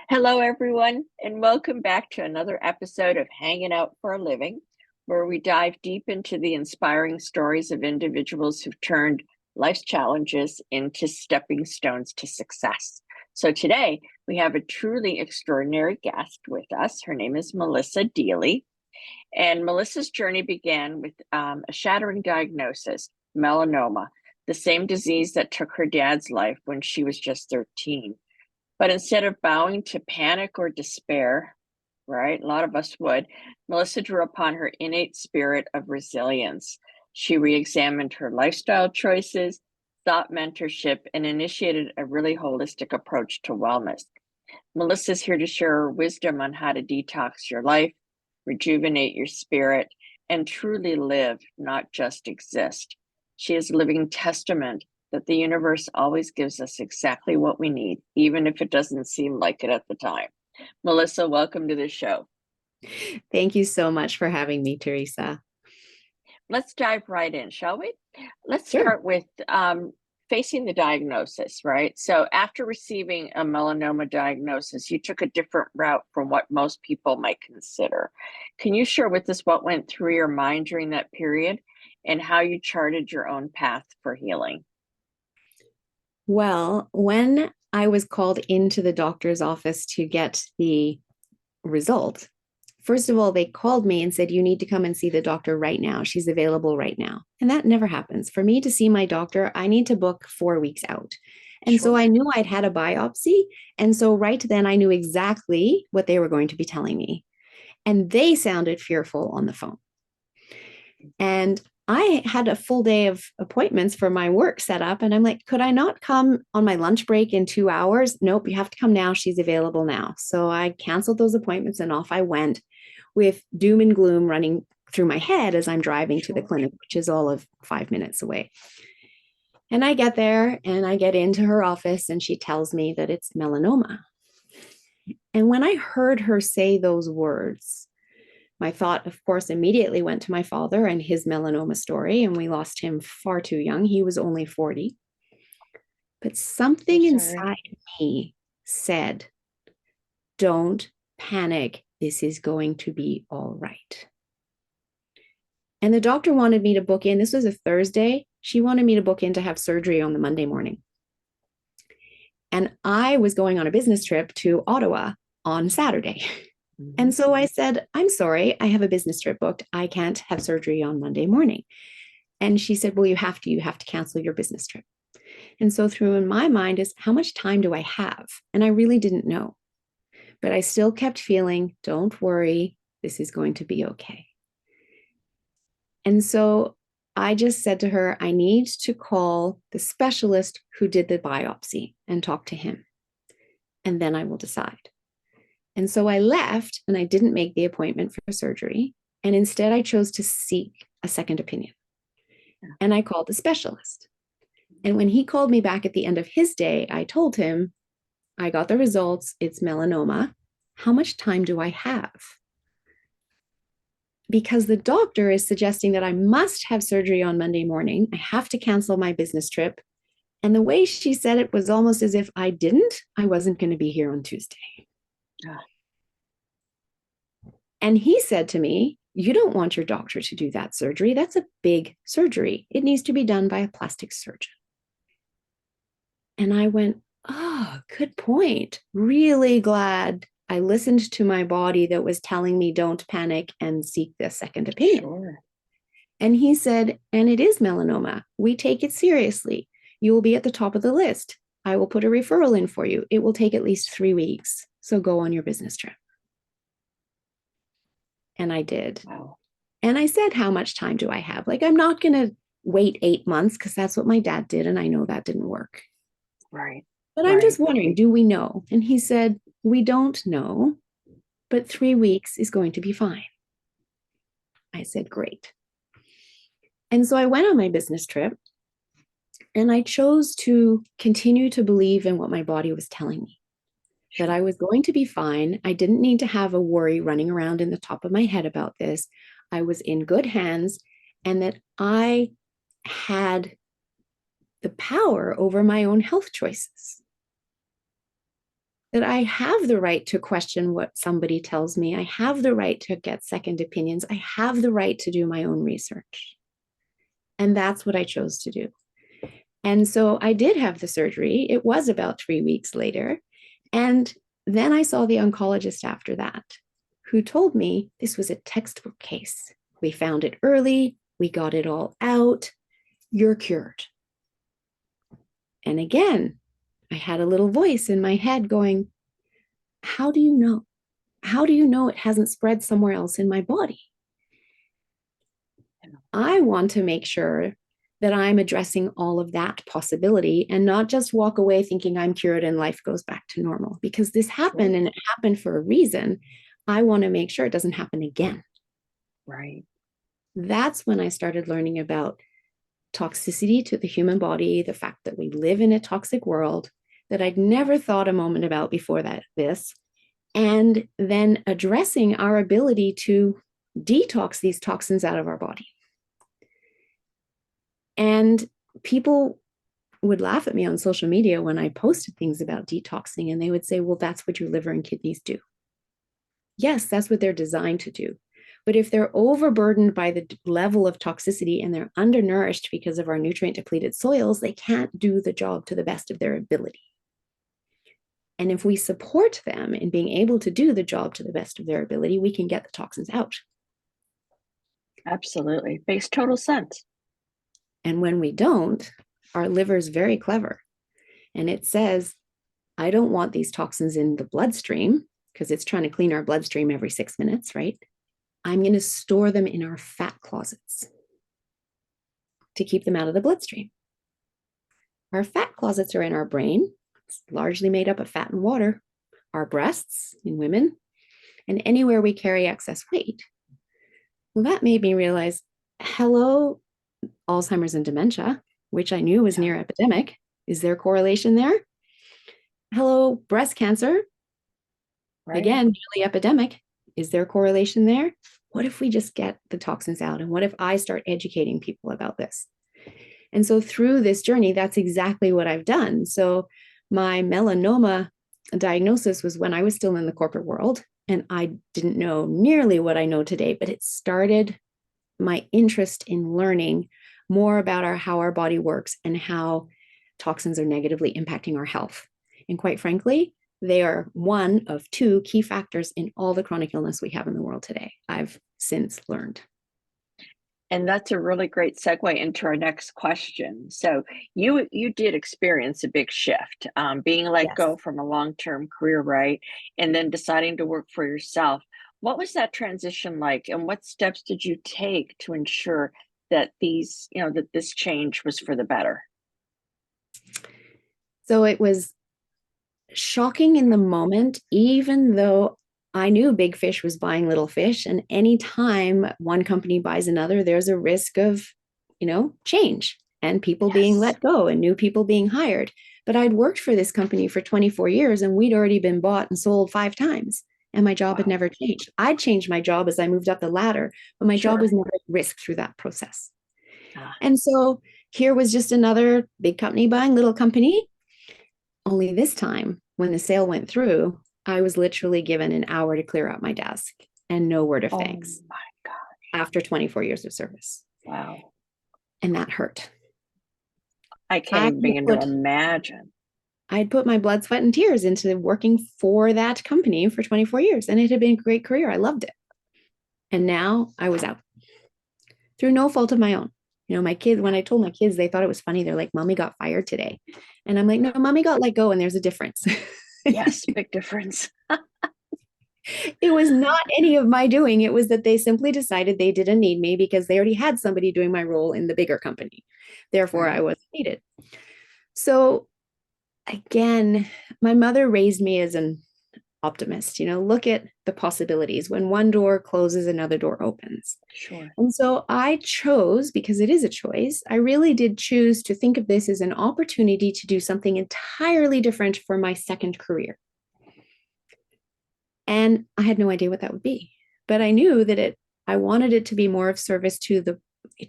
Hello, everyone, and welcome back to another episode of Hanging Out for a Living, where we dive deep into the inspiring stories of individuals who've turned life's challenges into stepping stones to success. So today we have a truly extraordinary guest with us. Her name is Melissa Deely, and Melissa's journey began with a shattering diagnosis, melanoma, the same disease that took her dad's life when she was just 13. But instead of bowing to panic or despair, right, a lot of us would, Melissa drew upon her innate spirit of resilience. She re-examined her lifestyle choices, sought mentorship, and initiated a really holistic approach to wellness. Melissa's here to share her wisdom on how to detox your life, rejuvenate your spirit, and truly live, not just exist. She is a living testament that the universe always gives us exactly what we need, even if it doesn't seem like it at the time. Melissa, welcome to the show. Thank you so much for having me, Teresa. Let's dive right in, shall we? Let's Sure. start with facing the diagnosis, right? So after receiving a melanoma diagnosis, you took a different route from what most people might consider. Can you share with us what went through your mind during that period and how you charted your own path for healing? Well, when I was called into the doctor's office to get the result, first of all, they called me and said, "You need to come and see the doctor right now. She's available right now." And that never happens. For me to see my doctor, I need to book 4 weeks out. And so Sure. I knew I'd had a biopsy. And so right then I knew exactly what they were going to be telling me. And they sounded fearful on the phone. And I had a full day of appointments for my work set up. And I'm like, could I not come on my lunch break in 2 hours? Nope, you have to come now. She's available now. So I canceled those appointments and off I went with doom and gloom running through my head as I'm driving to the clinic, which is all of 5 minutes away. And I get there and I get into her office and she tells me that it's melanoma. And when I heard her say those words, my thought, of course, immediately went to my father and his melanoma story, and we lost him far too young. He was only 40. But I'm something sorry. inside me said, don't panic. This is going to be all right. And the doctor wanted me to book in. This was a Thursday. She wanted me to book in to have surgery on the Monday morning. And I was going on a business trip to Ottawa on Saturday. And so I said, "I'm sorry, I have a business trip booked. I can't have surgery on Monday morning." And she said, "Well, you have to cancel your business trip." And so through in my mind is, how much time do I have? And I really didn't know. But I still kept feeling, don't worry, this is going to be okay. And so I just said to her, I need to call the specialist who did the biopsy and talk to him. And then I will decide. And so I left and I didn't make the appointment for surgery. And instead, I chose to seek a second opinion. And I called the specialist. And when he called me back at the end of his day, I told him, I got the results. It's melanoma. How much time do I have? Because the doctor is suggesting that I must have surgery on Monday morning. I have to cancel my business trip. And the way she said it was almost as if I wasn't going to be here on Tuesday. Ah. And he said to me, "You don't want your doctor to do that surgery. That's a big surgery. It needs to be done by a plastic surgeon." And I went, "Oh, good point. Really glad I listened to my body that was telling me don't panic and seek the second opinion." Sure. And he said, "And it is melanoma. We take it seriously. You will be at the top of the list. I will put a referral in for you. It will take at least 3 weeks. So go on your business trip." And I did. Wow. And I said, "How much time do I have? Like, I'm not going to wait 8 months because that's what my dad did. And I know that didn't work. Right. But I'm Right. just wondering, do we know?" And he said, "We don't know, but 3 weeks is going to be fine." I said, "Great." And so I went on my business trip and I chose to continue to believe in what my body was telling me, that I Sure. was going to be fine. I didn't need to have a worry running around in the top of my head about this. I was in good hands and that I had the power over my own health choices. that I have the right to question what somebody tells me. I have the right to get second opinions. I have the right to do my own research. And that's what I chose to do. And so I did have the surgery. It was about 3 weeks later. And then I saw the oncologist after that, who told me this was a textbook case. We found it early. We got it all out. You're cured. And again, I had a little voice in my head going, how do you know? How do you know it hasn't spread somewhere else in my body? I want to make sure that I'm addressing all of that possibility and not just walk away thinking I'm cured and life goes back to normal, because this happened and it happened for a reason. I want to make sure it doesn't happen again. Right. That's when I started learning about toxicity to the human body, the fact that we live in a toxic world that I'd never thought a moment about before this, and then addressing our ability to detox these toxins out of our body. And people would laugh at me on social media when I posted things about detoxing, and they would say, well, that's what your liver and kidneys do. Yes, that's what they're designed to do. But if they're overburdened by the level of toxicity and they're undernourished because of our nutrient depleted soils, they can't do the job to the best of their ability. And if we support them in being able to do the job to the best of their ability, we can get the toxins out. Absolutely. Makes total sense. And when we don't, our liver is very clever. And it says, I don't want these toxins in the bloodstream, because it's trying to clean our bloodstream every 6 minutes, right? I'm going to store them in our fat closets to keep them out of the bloodstream. Our fat closets are in our brain. It's largely made up of fat and water, our breasts in women, and anywhere we carry excess weight. Well, that made me realize, hello, Alzheimer's and dementia, which I knew was near epidemic. Is there correlation there? Hello, breast cancer. Right. Again, nearly epidemic. Is there correlation there? What if we just get the toxins out? And what if I start educating people about this? And so through this journey, that's exactly what I've done. So my melanoma diagnosis was when I was still in the corporate world, and I didn't know nearly what I know today, but it started my interest in learning more about how our body works and how toxins are negatively impacting our health. And quite frankly, they are one of two key factors in all the chronic illness we have in the world today, I've since learned. And that's a really great segue into our next question. So you did experience a big shift, being let go from a long-term career, right? And then deciding to work for yourself. What was that transition like? And what steps did you take to ensure that that this change was for the better? So it was shocking in the moment, even though I knew big fish was buying little fish. And anytime one company buys another, there's a risk of, change and people being let go and new people being hired. But I'd worked for this company for 24 years and we'd already been bought and sold 5 times. And my job had never changed. I'd changed my job as I moved up the ladder, but my job was never at risk through that process. And so here was just another big company buying little company. Only this time, when the sale went through, I was literally given an hour to clear out my desk and no word of thanks. Oh my gosh. After 24 years of service. Wow. And that hurt. I can't even begin to imagine. I'd put my blood, sweat, and tears into working for that company for 24 years, and it had been a great career. I loved it. And now I was out through no fault of my own. My kids, when I told my kids, they thought it was funny. They're like, Mommy got fired today. And I'm like, no, Mommy got let go, and there's a difference. Yes, big difference. It was not any of my doing. It was that they simply decided they didn't need me because they already had somebody doing my role in the bigger company. Therefore, I wasn't needed. So again, my mother raised me as an optimist. Look at the possibilities. When one door closes, another door opens. Sure. And so I chose, because it is a choice, I really did choose to think of this as an opportunity to do something entirely different for my second career. And I had no idea what that would be, but I knew that I wanted it to be more of service to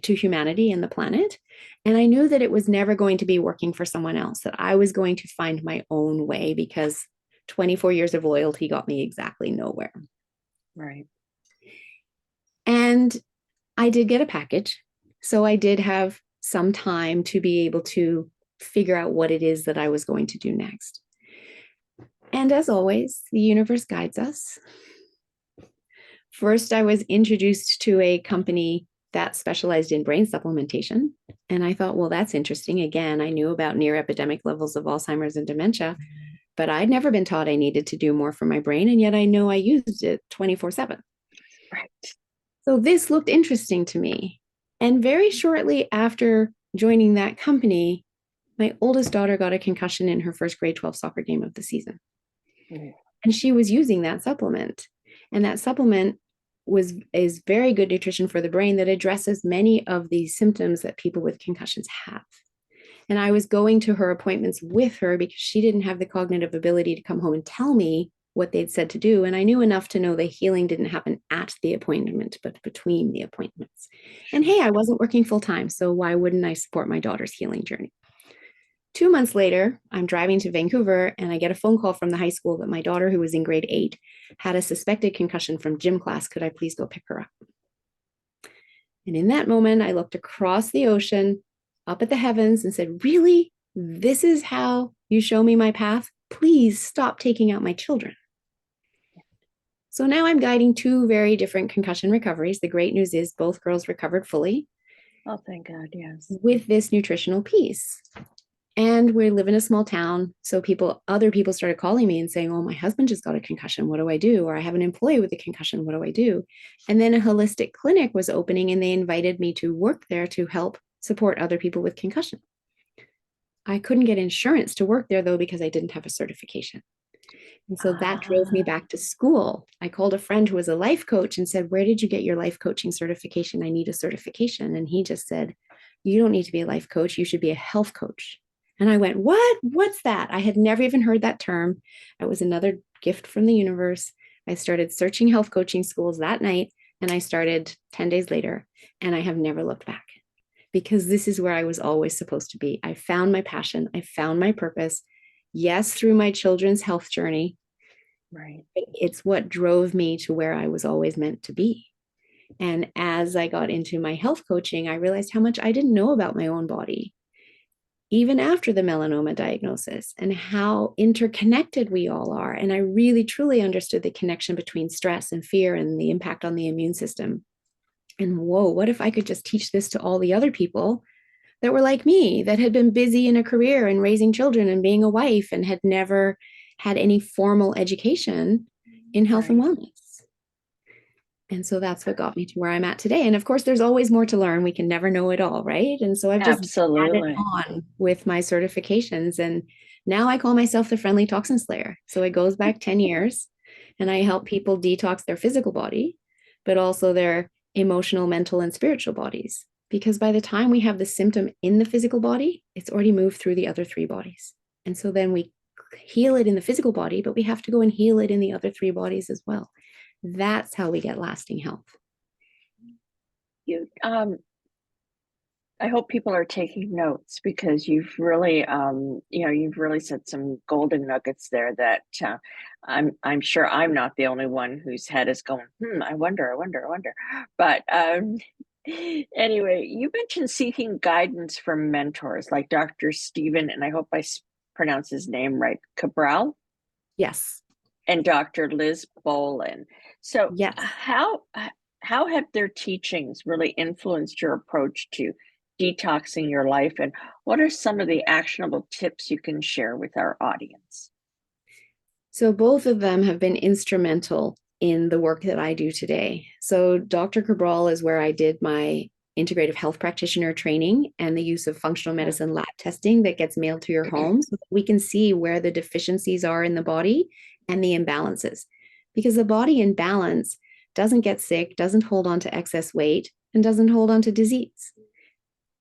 humanity and the planet. And I knew that it was never going to be working for someone else, that I was going to find my own way, because 24 years of loyalty got me exactly nowhere. Right. And I did get a package. So I did have some time to be able to figure out what it is that I was going to do next. And as always, the universe guides us. First, I was introduced to a company that specialized in brain supplementation. And I thought, well, that's interesting. Again, I knew about near epidemic levels of Alzheimer's and dementia, but I'd never been taught I needed to do more for my brain. And yet I know I used it 24/7. Right. So this looked interesting to me. And very shortly after joining that company, my oldest daughter got a concussion in her first grade 12 soccer game of the season. Mm. And she was using that supplement. And that supplement is very good nutrition for the brain that addresses many of the symptoms that people with concussions have. And I was going to her appointments with her because she didn't have the cognitive ability to come home and tell me what they'd said to do. And I knew enough to know the healing didn't happen at the appointment, but between the appointments. And hey, I wasn't working full time, so why wouldn't I support my daughter's healing journey? 2 months later, I'm driving to Vancouver and I get a phone call from the high school that my daughter, who was in grade 8, had a suspected concussion from gym class. Could I please go pick her up? And in that moment, I looked across the ocean, up at the heavens, and said, really? This is how you show me my path? Please stop taking out my children. So now I'm guiding 2 very different concussion recoveries. The great news is both girls recovered fully. Oh, thank God, yes. With this nutritional piece. And we live in a small town. So other people started calling me and saying, oh, my husband just got a concussion. What do I do? Or I have an employee with a concussion. What do I do? And then a holistic clinic was opening and they invited me to work there to help support other people with concussion. I couldn't get insurance to work there though, because I didn't have a certification. And so that drove me back to school. I called a friend who was a life coach and said, where did you get your life coaching certification? I need a certification. And he just said, you don't need to be a life coach. You should be a health coach. And I went, what? What's that? I had never even heard that term. It was another gift from the universe. I started searching health coaching schools that night, and I started 10 days later, and I have never looked back because this is where I was always supposed to be. I found my passion. I found my purpose. Yes, through my children's health journey. Right. It's what drove me to where I was always meant to be. And as I got into my health coaching, I realized how much I didn't know about my own body, even after the melanoma diagnosis, and how interconnected we all are. And I really, truly understood the connection between stress and fear and the impact on the immune system. And whoa, what if I could just teach this to all the other people that were like me, that had been busy in a career and raising children and being a wife and had never had any formal education in health and wellness. And so that's what got me to where I'm at today. And of course, there's always more to learn. We can never know it all, right? And so I've just added on with my certifications. And now I call myself the friendly toxin slayer. So it goes back 10 years. And I help people detox their physical body, but also their emotional, mental, and spiritual bodies. Because by the time we have the symptom in the physical body, it's already moved through the other 3 bodies. And so then we heal it in the physical body, but we have to go and heal it in the other 3 bodies as well. That's how we get lasting health. I hope people are taking notes because you've really, you've really said some golden nuggets there that I'm sure I'm not the only one whose head is going, I wonder. But anyway, you mentioned seeking guidance from mentors like Dr. Stephen, and I hope I pronounce his name right, Cabral. Yes. And Dr. Liz Bolin. So yes. How have their teachings really influenced your approach to detoxing your life? And what are some of the actionable tips you can share with our audience? So both of them have been instrumental in the work that I do today. So Dr. Cabral is where I did my integrative health practitioner training and the use of functional medicine lab testing that gets mailed to your home so that we can see where the deficiencies are in the body and the imbalances. Because the body in balance doesn't get sick, doesn't hold on to excess weight, and doesn't hold on to disease.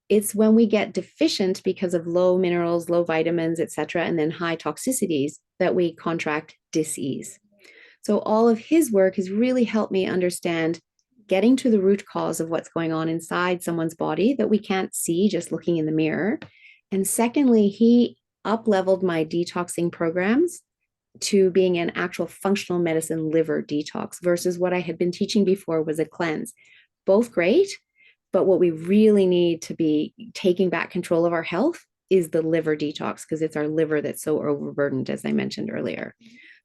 It's when we get deficient because of low minerals, low vitamins, etc., and then high toxicities that we contract dis-ease. So all of his work has really helped me understand getting to the root cause of what's going on inside someone's body that we can't see just looking in the mirror. And secondly, he up-leveled my detoxing programs to being an actual functional medicine liver detox versus what I had been teaching before was a cleanse. Both great, but what we really need to be taking back control of our health is the liver detox, because it's our liver that's so overburdened, as I mentioned earlier.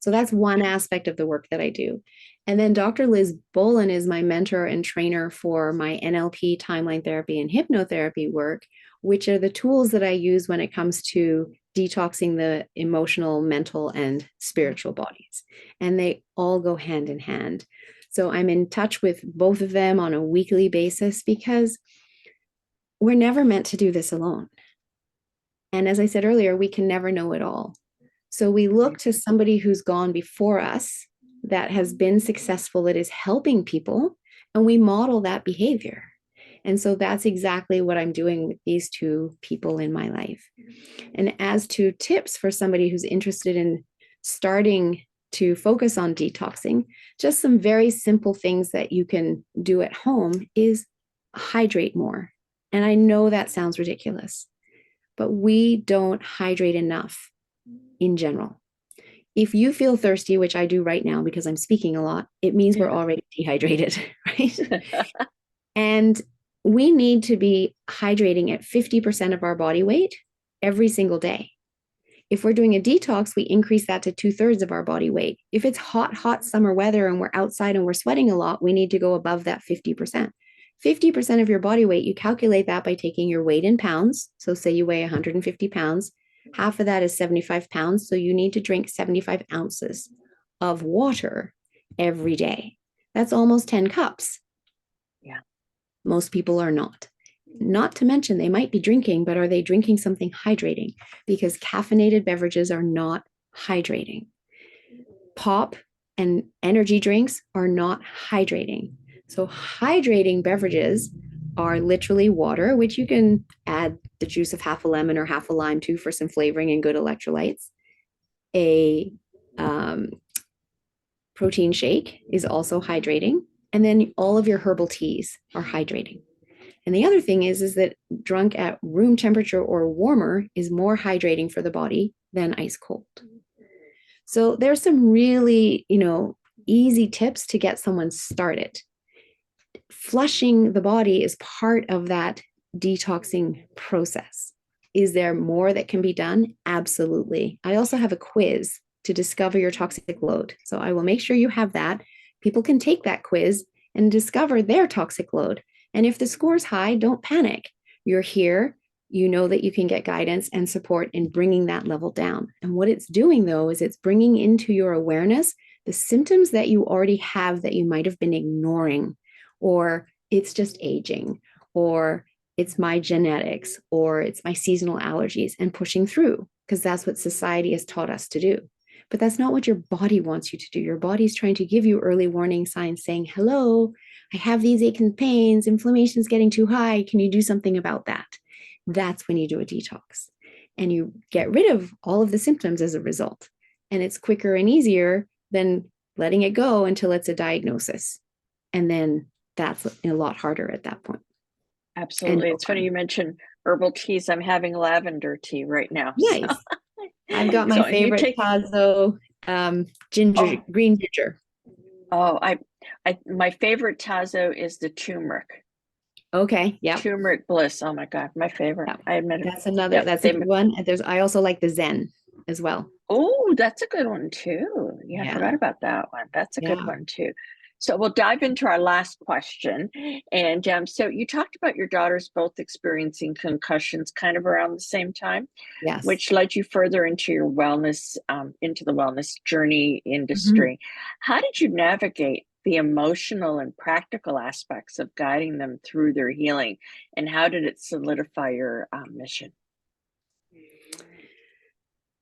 So that's one aspect of the work that I do. And then Dr. Liz Bolin is my mentor and trainer for my NLP, timeline therapy, and hypnotherapy work, which are the tools that I use when it comes to detoxing the emotional, mental, and spiritual bodies. And they all go hand in hand. So I'm in touch with both of them on a weekly basis because we're never meant to do this alone. And as I said earlier, we can never know it all. So we look to somebody who's gone before us that has been successful, that is helping people, and we model that behavior. And so that's exactly what I'm doing with these two people in my life. And as to tips for somebody who's interested in starting to focus on detoxing, just some very simple things that you can do at home is hydrate more. And I know that sounds ridiculous, but we don't hydrate enough in general. If you feel thirsty, which I do right now because I'm speaking a lot, it means we're already dehydrated, right? And we need to be hydrating at 50% of our body weight every single day. If we're doing a detox, we increase that to 2/3 of our body weight. If it's hot, hot summer weather and we're outside and we're sweating a lot, we need to go above that 50%. 50% of your body weight, you calculate that by taking your weight in pounds. So say you weigh 150 pounds, half of that is 75 pounds. So you need to drink 75 ounces of water every day. That's almost 10 cups. Yeah. Most people are not. Not to mention they might be drinking, but are they drinking something hydrating? Because caffeinated beverages are not hydrating. Pop and energy drinks are not hydrating. So hydrating beverages are literally water, which you can add the juice of half a lemon or half a lime to for some flavoring and good electrolytes. A protein shake is also hydrating. And then all of your herbal teas are hydrating. And the other thing is that drunk at room temperature or warmer is more hydrating for the body than ice cold. So there's some really, easy tips to get someone started. Flushing the body is part of that detoxing process. Is there more that can be done? Absolutely. I also have a quiz to discover your toxic load. So I will make sure you have that. People can take that quiz and discover their toxic load. And if the score's high, don't panic. You're here. You know that you can get guidance and support in bringing that level down. And what it's doing, though, is it's bringing into your awareness the symptoms that you already have that you might have been ignoring, or it's just aging, or it's my genetics, or it's my seasonal allergies, and pushing through, because that's what society has taught us to do. But that's not what your body wants you to do. Your body's trying to give you early warning signs saying, hello, I have these aches and pains, inflammation's getting too high. Can you do something about that? That's when you do a detox. And you get rid of all of the symptoms as a result. And it's quicker and easier than letting it go until it's a diagnosis. And then that's a lot harder at that point. Absolutely. It's funny you mentioned herbal teas. I'm having lavender tea right now. Nice. So. I've got my so favorite Tazo ginger, green ginger. Oh, my favorite Tazo is the turmeric. Okay. Yeah. Turmeric bliss. Oh my God, my favorite. Yep. I admit it. That's another. That's a good one. And I also like the Zen as well. Oh, that's a good one too. Yeah, I forgot about that one. That's a good one too. So we'll dive into our last question. And so you talked about your daughters both experiencing concussions kind of around the same time, yes, which led you further into your wellness, into the wellness journey industry. Mm-hmm. How did you navigate the emotional and practical aspects of guiding them through their healing? And how did it solidify your mission?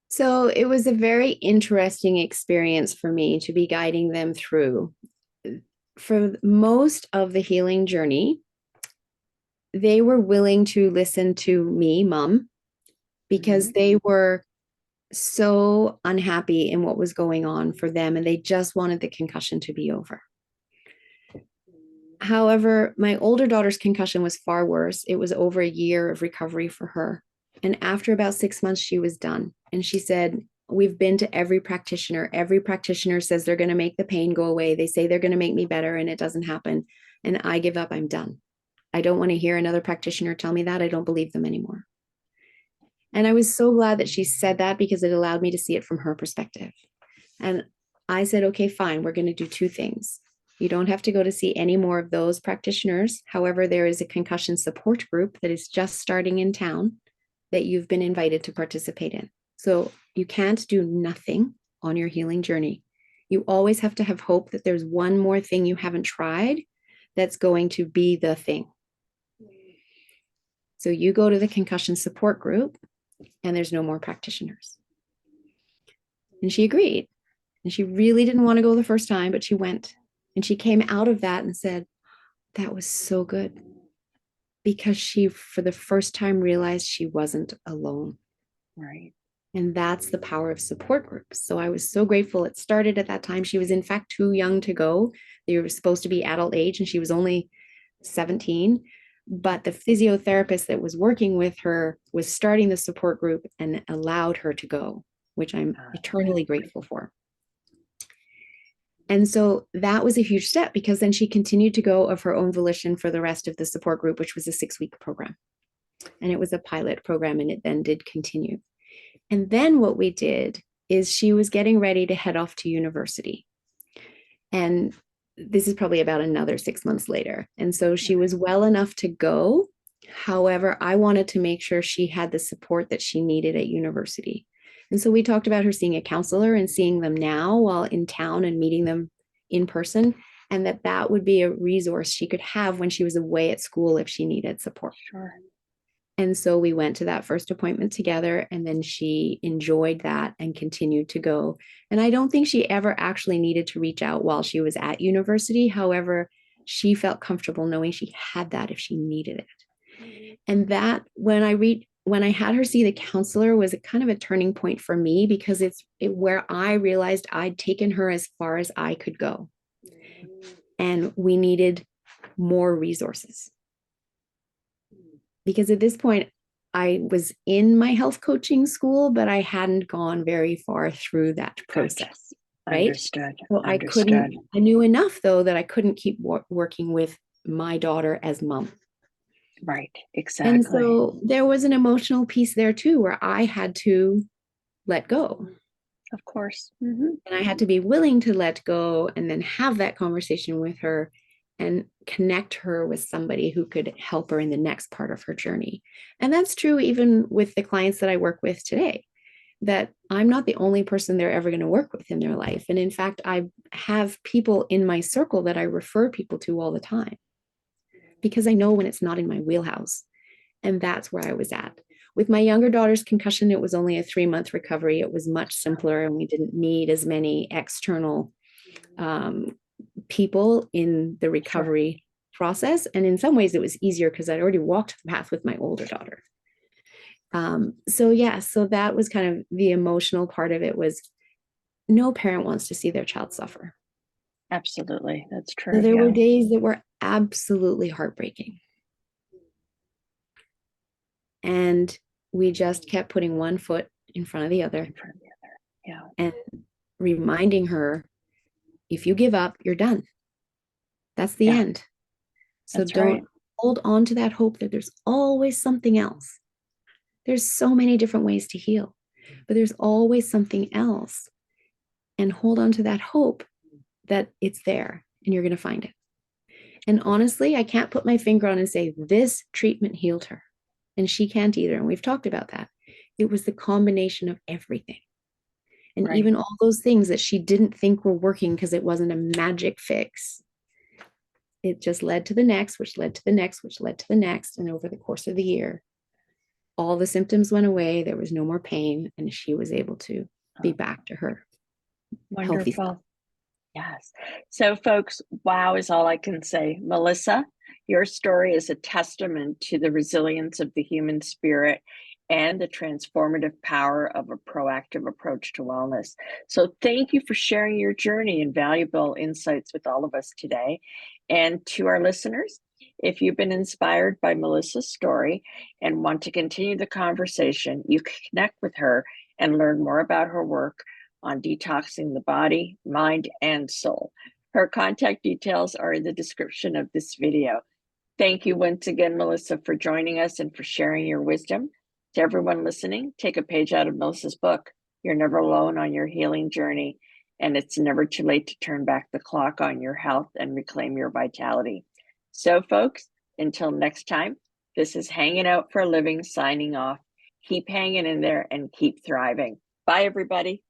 So it was a very interesting experience for me to be guiding them through. For most of the healing journey, they were willing to listen to me, Mom, because they were so unhappy in what was going on for them, and they just wanted the concussion to be over. However, my older daughter's concussion was far worse. It was over a year of recovery for her. And after about 6 months, she was done. And she said, we've been to every practitioner. Every practitioner says they're going to make the pain go away. They say they're going to make me better, and it doesn't happen. And I give up. I'm done. I don't want to hear another practitioner tell me that. I don't believe them anymore. And I was so glad that she said that, because it allowed me to see it from her perspective. And I said, okay, fine, we're going to do two things. You don't have to go to see any more of those practitioners. However, there is a concussion support group that is just starting in town that you've been invited to participate in. So you can't do nothing on your healing journey. You always have to have hope that there's one more thing you haven't tried that's going to be the thing. So you go to the concussion support group, and there's no more practitioners. And she agreed. And she really didn't want to go the first time, but she went. And she came out of that and said, that was so good. Because she, for the first time, realized she wasn't alone. Right. And that's the power of support groups. So I was so grateful. It started at that time. She was, in fact, too young to go. They were supposed to be adult age, and she was only 17. But the physiotherapist that was working with her was starting the support group and allowed her to go, which I'm eternally grateful for. And so that was a huge step, because then she continued to go of her own volition for the rest of the support group, which was a 6-week program. And it was a pilot program, and it then did continue. And then what we did is she was getting ready to head off to university. And this is probably about another 6 months later. And so she was well enough to go. However, I wanted to make sure she had the support that she needed at university. And so we talked about her seeing a counselor and seeing them now while in town and meeting them in person, and that would be a resource she could have when she was away at school if she needed support. Sure. And so we went to that first appointment together, and then she enjoyed that and continued to go. And I don't think she ever actually needed to reach out while she was at university. However, she felt comfortable knowing she had that if she needed it. And that, when I had her see the counselor, was a kind of a turning point for me, because it's where I realized I'd taken her as far as I could go. And we needed more resources. Because at this point, I was in my health coaching school, but I hadn't gone very far through that process. Right? Understood. So Understood. I knew enough, though, that I couldn't keep working with my daughter as mom. Right. Exactly. And so there was an emotional piece there too, where I had to let go. Of course. Mm-hmm. And I had to be willing to let go and then have that conversation with her and connect her with somebody who could help her in the next part of her journey. And that's true even with the clients that I work with today, that I'm not the only person they're ever going to work with in their life. And in fact, I have people in my circle that I refer people to all the time, because I know when it's not in my wheelhouse. And that's where I was at. With my younger daughter's concussion, it was only a 3-month recovery. It was much simpler, and we didn't need as many external people in the recovery process. And in some ways it was easier because I'd already walked the path with my older daughter. So that was kind of the emotional part of it. Was no parent wants to see their child suffer. Absolutely. That's true. So there were days that were absolutely heartbreaking. And we just kept putting one foot in front of the other. Yeah. And reminding her, if you give up, you're done. That's the end. So don't hold on to that hope that there's always something else. There's so many different ways to heal, but there's always something else. And hold on to that hope that it's there and you're going to find it. And honestly, I can't put my finger on and say this treatment healed her. And she can't either. And we've talked about that. It was the combination of everything. And even all those things that she didn't think were working because it wasn't a magic fix. It just led to the next, which led to the next, which led to the next. And over the course of the year, all the symptoms went away. There was no more pain. And she was able to be back to her healthy self. Yes. So folks, wow is all I can say. Melissa, your story is a testament to the resilience of the human spirit and the transformative power of a proactive approach to wellness. So thank you for sharing your journey and valuable insights with all of us today. And to our listeners, if you've been inspired by Melissa's story and want to continue the conversation, you can connect with her and learn more about her work on detoxing the body, mind, and soul. Her contact details are in the description of this video. Thank you once again, Melissa, for joining us and for sharing your wisdom. To everyone listening, take a page out of Melissa's book. You're never alone on your healing journey, and it's never too late to turn back the clock on your health and reclaim your vitality. So, folks, until next time, this is Hanging Out for a Living signing off. Keep hanging in there and keep thriving. Bye, everybody.